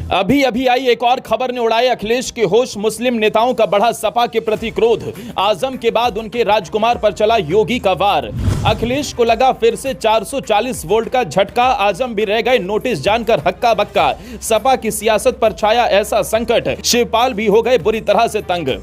अभी अभी आई एक और खबर ने उड़ाए अखिलेश के होश। मुस्लिम नेताओं का बढ़ा सपा के प्रति क्रोध। आजम के बाद उनके राजकुमार पर चला योगी का वार। अखिलेश को लगा फिर से 440 वोल्ट का झटका। आजम भी रह गए नोटिस जानकर हक्का बक्का। सपा की सियासत पर छाया ऐसा संकट, शिवपाल भी हो गए बुरी तरह से तंग।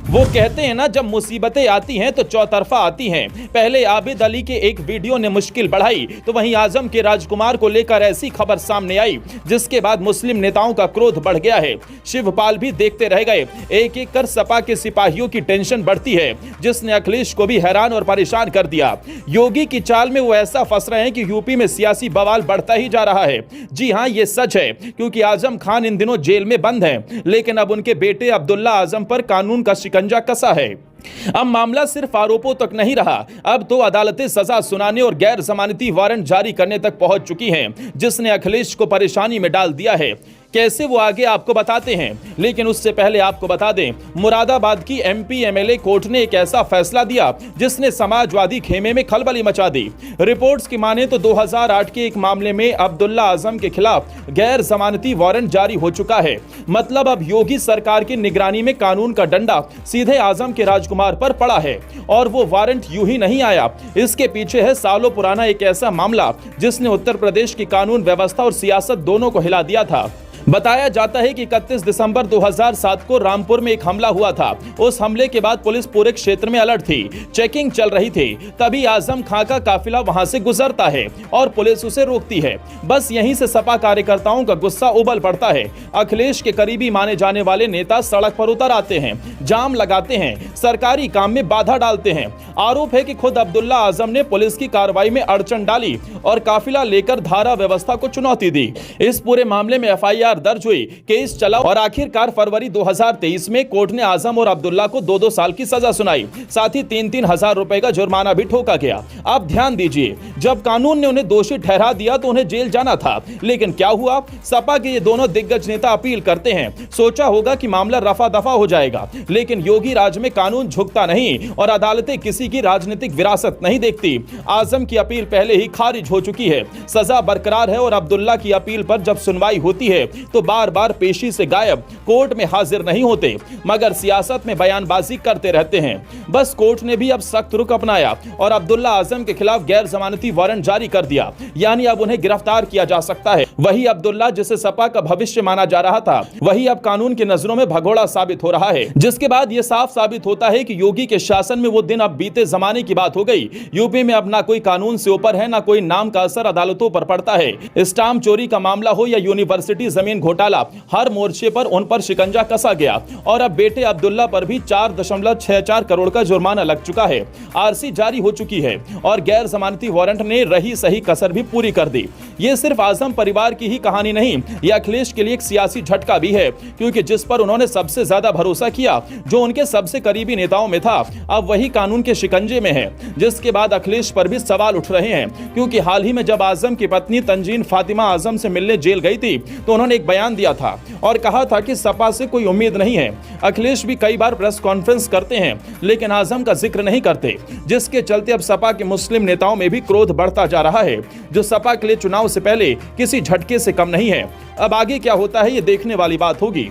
वो कहते हैं ना, जब मुसीबतें आती हैं तो चौतरफा आती हैं। पहले आबिद अली के एक वीडियो ने मुश्किल बढ़ाई, तो वहीं आजम के राजकुमार को लेकर ऐसी खबर सामने आई जिसके बाद मुस्लिम नेताओं का क्रोध बढ़ गया है। शिवपाल भी देखते रह गए। एक एक कर सपा के सिपाहियों की टेंशन बढ़ती है, जिसने अखिलेश को भी हैरान और परेशान कर दिया। योगी की चाल में वो ऐसा फंस रहे हैं कि यूपी में सियासी बवाल बढ़ता ही जा रहा है। जी हाँ, ये सच है, क्योंकि आजम खान इन दिनों जेल में बंद है, लेकिन अब उनके बेटे अब्दुल्ला आजम पर कानून का शिकंजा कसा है। अब मामला सिर्फ आरोपों तक नहीं रहा, अब तो अदालतें सजा सुनाने और गैर जमानती वारंट जारी करने तक पहुंच चुकी हैं, जिसने अखिलेश को परेशानी में डाल दिया है। कैसे वो आगे आपको बताते हैं, लेकिन उससे पहले आपको बता दें, मुरादाबाद की एमपी एमएलए कोर्ट ने एक ऐसा फैसला दिया जिसने समाजवादी खेमे में खलबली मचा दी। रिपोर्ट्स की माने तो 2008 के एक मामले में अब्दुल्ला आजम के खिलाफ गैर जमानती वारंट जारी हो चुका है। मतलब अब योगी सरकार की निगरानी में कानून का डंडा सीधे आजम के राजकुमार पर पड़ा है। और वो वारंट यूं ही नहीं आया, इसके पीछे है सालों पुराना एक ऐसा मामला जिसने उत्तर प्रदेश की कानून व्यवस्था और सियासत दोनों को हिला दिया था। बताया जाता है कि 31 दिसंबर 2007 को रामपुर में एक हमला हुआ था। उस हमले के बाद पुलिस पूरे क्षेत्र में अलर्ट थी, चेकिंग चल रही थी। तभी आजम खां का काफिला वहां से गुजरता है और पुलिस उसे रोकती है। बस यहीं से सपा कार्यकर्ताओं का गुस्सा उबल पड़ता है। अखिलेश के करीबी माने जाने वाले नेता सड़क पर उतर आते हैं, जाम लगाते हैं, सरकारी काम में बाधा डालते हैं। आरोप है कि खुद अब्दुल्ला आजम ने पुलिस की कार्रवाई में अड़चन डाली और काफिला लेकर धारा व्यवस्था को चुनौती दी। इस पूरे मामले में एफआईआर दर्ज हुई, केस चला और आखिरकार फरवरी 2023 में कोर्ट ने आजम और अब्दुल्ला को 2-2 साल की सजा सुनाई। साथ ही 3-3 हजार रुपए का जुर्माना भी ठोका गया। अब ध्यान दीजिए, जब कानून ने उन्हें दोषी ठहरा दिया तो उन्हें जेल जाना था, लेकिन क्या हुआ? सपा के ये दोनों दिग्गज नेता अपील करते हैं। सोचा होगा कि मामला रफा दफा हो जाएगा, लेकिन योगी राज में कानून झुकता नहीं और अदालतें किसी की राजनीतिक विरासत नहीं देखती। आजम की अपील पहले ही खारिज हो चुकी है, सजा बरकरार है और अब्दुल्ला की अपील पर जब सुनवाई होती है तो बार बार पेशी से गायब, कोर्ट में हाजिर नहीं होते, मगर सियासत में बयानबाजी करते रहते हैं। बस कोर्ट ने भी अब सख्त रुख अपनाया और अब्दुल्ला आजम के खिलाफ गैर जमानती वारंट जारी कर दिया, यानी अब उन्हें गिरफ्तार किया जा सकता है। वही अब्दुल्ला, जिसे सपा का भविष्य माना जा रहा था, वही अब कानून की नजरों में भगोड़ा साबित हो रहा है, जिसके बाद यह साफ साबित होता है कि योगी के शासन में वो दिन अब बीते जमाने की बात हो गई। यूपी में अब ना कोई कानून से ऊपर है, ना कोई नाम का असर अदालतों पर पड़ता है। स्टाम्प चोरी का मामला हो या यूनिवर्सिटी जमीन घोटाला, हर मोर्चे पर उन पर शिकंजा कसा गया और अब बेटे अब्दुल्ला पर भी 4.64 करोड़ का जुर्माना लग चुका है। आरसी जारी हो चुकी है और गैर जमानती वारंट ने रही सही कसर भी पूरी कर दी। ये सिर्फ आजम परिवार की ही कहानी नहीं, यह अखिलेश के लिए एक सियासी झटका भी है, क्योंकि जिस पर उन्होंने सबसे ज्यादा भरोसा किया, जो उनके सबसे करीबी नेताओं में था, अब वही कानून के शिकंजे में है। जिसके बाद अखिलेश पर भी सवाल उठ रहे हैं, क्योंकि हाल ही में जब आजम की पत्नी तंजीन फातिमा आजम से मिलने जेल गई थी तो उन्होंने एक बयान दिया था और कहा था कि सपा से कोई उम्मीद नहीं है। अखिलेश भी कई बार प्रेस कॉन्फ्रेंस करते हैं, लेकिन आजम का जिक्र नहीं करते, जिसके चलते अब सपा के मुस्लिम नेताओं में भी क्रोध बढ़ता जा रहा है, जो सपा के लिए चुनाव से पहले किसी झटके से कम नहीं है। अब आगे क्या होता है, ये देखने वाली बात होगी।